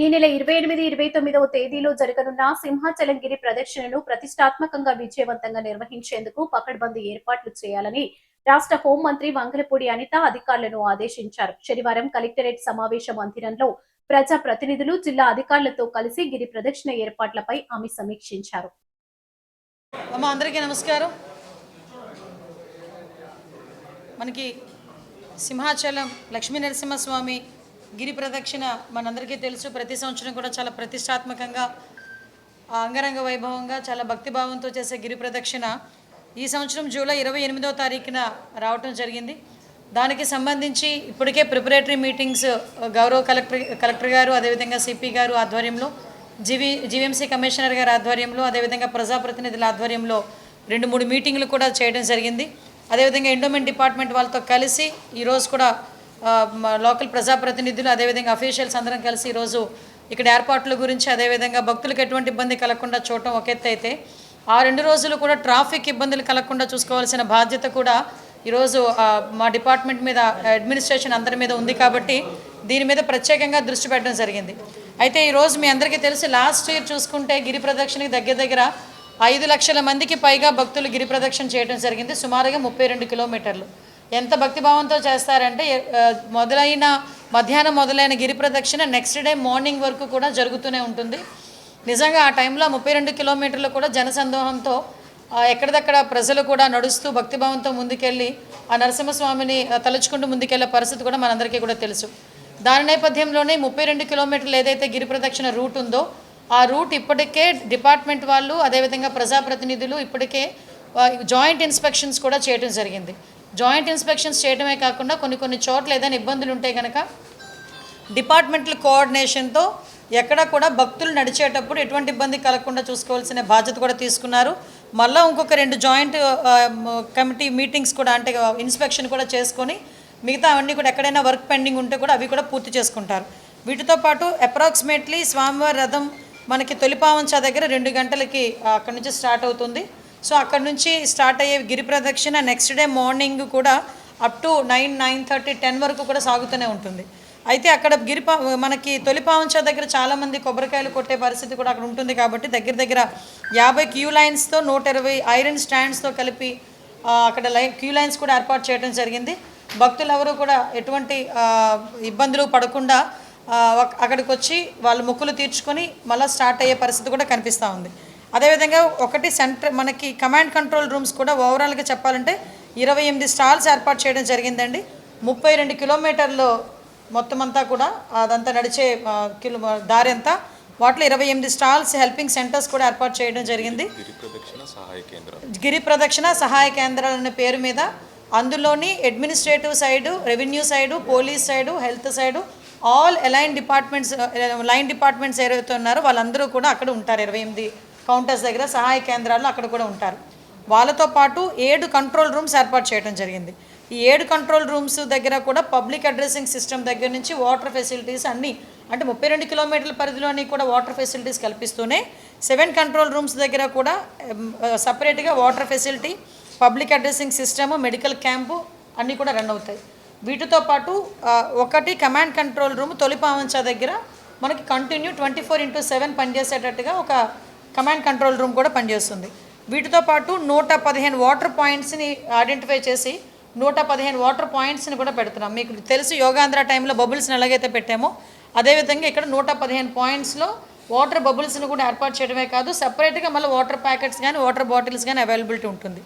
ఈ నెల 28, 29వ తేదీలో జరగనున్న సింహాచలం గిరి ప్రదక్షిణను ప్రతిష్టాత్మకంగా విజయవంతంగా నిర్వహించేందుకు పకడ్బందీ ఏర్పాట్లు చేయాలని రాష్ట్ర హోంమంత్రి వంగలపూడి అనిత అధికారులను ఆదేశించారు. శనివారం కలెక్టరేట్ సమావేశ మందిరంలో ప్రజా ప్రతినిధులు, జిల్లా అధికారులతో కలిసి గిరి ప్రదక్షిణ ఏర్పాట్లపై ఆమె సమీక్షించారు. అందరికీ నమస్కారం. మనకి సింహాచలం లక్ష్మీ నరసింహస్వామి గిరి ప్రదక్షిణ మనందరికీ తెలుసు. ప్రతి సంవత్సరం కూడా చాలా ప్రతిష్టాత్మకంగా, అంగరంగ వైభవంగా, చాలా భక్తిభావంతో చేసే గిరి ప్రదక్షిణ ఈ సంవత్సరం జూలై 28వ తారీఖున రావటం జరిగింది. దానికి సంబంధించి ఇప్పటికే ప్రిపరేటరీ మీటింగ్స్ గౌరవ కలెక్టర్ గారు, అదేవిధంగా సిపి గారు ఆధ్వర్యంలో, జీవీఎంసీ కమిషనర్ గారి ఆధ్వర్యంలో, అదేవిధంగా ప్రజాప్రతినిధుల ఆధ్వర్యంలో 2-3 మీటింగ్లు కూడా చేయడం జరిగింది. అదేవిధంగా ఎండోమెంట్ డిపార్ట్మెంట్ వాళ్ళతో కలిసి ఈరోజు కూడా లోకల్ ప్రజాప్రతినిధులు, అదేవిధంగా అఫీషియల్స్ అందరం కలిసి ఈరోజు ఇక్కడ ఏర్పాట్ల గురించి, అదేవిధంగా భక్తులకు ఎటువంటి ఇబ్బంది కలగకుండా చూడటం ఒక ఎత్తు అయితే, ఆ 2 రోజులు కూడా ట్రాఫిక్ ఇబ్బందులు కలగకుండా చూసుకోవాల్సిన బాధ్యత కూడా ఈరోజు మా డిపార్ట్మెంట్ మీద, అడ్మినిస్ట్రేషన్ అందరి మీద ఉంది. కాబట్టి దీని మీద ప్రత్యేకంగా దృష్టి పెట్టడం జరిగింది. అయితే ఈరోజు మీ అందరికీ తెలుసు, లాస్ట్ ఇయర్ చూసుకుంటే గిరి ప్రదక్షిణకి దగ్గర 5 లక్షల మందికి పైగా భక్తులు గిరి ప్రదక్షిణ చేయడం జరిగింది. సుమారుగా 32 కిలోమీటర్లు. ఎంత భక్తిభావంతో చేస్తారంటే, మధ్యాహ్నం మొదలైన గిరి ప్రదక్షిణ నెక్స్ట్ డే మార్నింగ్ వరకు కూడా జరుగుతూనే ఉంటుంది. నిజంగా ఆ టైంలో 32 కిలోమీటర్లు కూడా జనసందోహంతో ఎక్కడిదక్కడ ప్రజలు కూడా నడుస్తూ భక్తిభావంతో ముందుకెళ్ళి ఆ నరసింహస్వామిని తలుచుకుంటూ ముందుకెళ్లే పరిస్థితి కూడా మనందరికీ కూడా తెలుసు. దాని నేపథ్యంలోనే 32 కిలోమీటర్లు ఏదైతే గిరి ప్రదక్షిణ రూట్ ఉందో, ఆ రూట్ ఇప్పటికే డిపార్ట్మెంట్ వాళ్ళు, అదేవిధంగా ప్రజాప్రతినిధులు ఇప్పటికే జాయింట్ ఇన్స్పెక్షన్స్ కూడా చేయడం జరిగింది. జాయింట్ ఇన్స్పెక్షన్స్ చేయడమే కాకుండా కొన్ని చోట్ల ఏదైనా ఇబ్బందులు ఉంటే కనుక డిపార్ట్మెంటల్ కోఆర్డినేషన్తో ఎక్కడ కూడా భక్తులు నడిచేటప్పుడు ఎటువంటి ఇబ్బంది కలగకుండా చూసుకోవాల్సిన బాధ్యత కూడా తీసుకున్నారు. మళ్ళీ ఇంకొక 2 జాయింట్ కమిటీ మీటింగ్స్ కూడా, అంటే ఇన్స్పెక్షన్ కూడా చేసుకొని మిగతా అవన్నీ కూడా ఎక్కడైనా వర్క్ పెండింగ్ ఉంటే కూడా అవి కూడా పూర్తి చేసుకుంటారు. వీటితో పాటు అప్రాక్సిమేట్లీ స్వామివారి రథం మనకి తొలిపావంచ దగ్గర 2 గంటలకి అక్కడి నుంచి స్టార్ట్ అవుతుంది. సో అక్కడ నుంచి స్టార్ట్ అయ్యే గిరి ప్రదక్షిణ నెక్స్ట్ డే మార్నింగ్ కూడా అప్ టు 9, 9:30, 10 వరకు కూడా సాగుతూనే ఉంటుంది. అయితే అక్కడ మనకి తొలిపావంచ దగ్గర చాలామంది కొబ్బరికాయలు కొట్టే పరిస్థితి కూడా అక్కడ ఉంటుంది. కాబట్టి దగ్గర 50 క్యూ లైన్స్తో 120 ఐరన్ స్టాండ్స్తో కలిపి అక్కడ క్యూ లైన్స్ కూడా ఏర్పాటు చేయడం జరిగింది. భక్తులు ఎవరు కూడా ఎటువంటి ఇబ్బందులు పడకుండా అక్కడికి వచ్చి వాళ్ళు మొక్కులు తీర్చుకొని మళ్ళీ స్టార్ట్ అయ్యే పరిస్థితి కూడా కనిపిస్తూ ఉంది. అదేవిధంగా మనకి కమాండ్ కంట్రోల్ రూమ్స్ కూడా ఓవరాల్గా చెప్పాలంటే 28 స్టాల్స్ ఏర్పాటు చేయడం జరిగిందండి. 32 కిలోమీటర్లు మొత్తం అంతా కూడా అదంతా నడిచే దారి అంతా, వాటిలో 28 స్టాల్స్, హెల్పింగ్ సెంటర్స్ కూడా ఏర్పాటు చేయడం జరిగింది. గిరి ప్రదక్షిణ సహాయ కేంద్రాలు అనే పేరు మీద అందులోని administrative side, revenue side, police side, health side, all line departments ఏవైతే ఉన్నారో వాళ్ళందరూ కూడా అక్కడ ఉంటారు. 28 కౌంటర్స్ దగ్గర సహాయ కేంద్రాల్లో అక్కడ కూడా ఉంటారు. వాళ్ళతో పాటు 7 కంట్రోల్ రూమ్స్ ఏర్పాటు చేయడం జరిగింది. ఈ 7 కంట్రోల్ రూమ్స్ దగ్గర కూడా పబ్లిక్ అడ్రసింగ్ సిస్టమ్ దగ్గర నుంచి వాటర్ ఫెసిలిటీస్ అన్నీ, అంటే 32 కిలోమీటర్ల పరిధిలోని కూడా వాటర్ ఫెసిలిటీస్ కల్పిస్తూనే 7 కంట్రోల్ రూమ్స్ దగ్గర కూడా సపరేట్గా water facility, public addressing system, medical camp అన్నీ కూడా రన్ అవుతాయి. వీటితో పాటు 1 కమాండ్ కంట్రోల్ రూమ్ తొలిపావంచ దగ్గర మనకి కంటిన్యూ 24/7 పనిచేసేటట్టుగా ఒక కమాండ్ కంట్రోల్ రూమ్ కూడా పనిచేస్తుంది. వీటితో పాటు 115 వాటర్ పాయింట్స్ని ఐడెంటిఫై చేసి 115 వాటర్ పాయింట్స్ని కూడా పెడుతున్నాం. మీకు తెలుసు, యోగాంధ్ర టైంలో బబుల్స్ని ఎలాగైతే పెట్టామో అదేవిధంగా ఇక్కడ 115 పాయింట్స్లో వాటర్ బబుల్స్ని కూడా ఏర్పాటు చేయడమే కాదు, సపరేట్గా మళ్ళీ వాటర్ ప్యాకెట్స్ కానీ వాటర్ బాటిల్స్ కానీ అవైలబిలిటీ ఉంటుంది.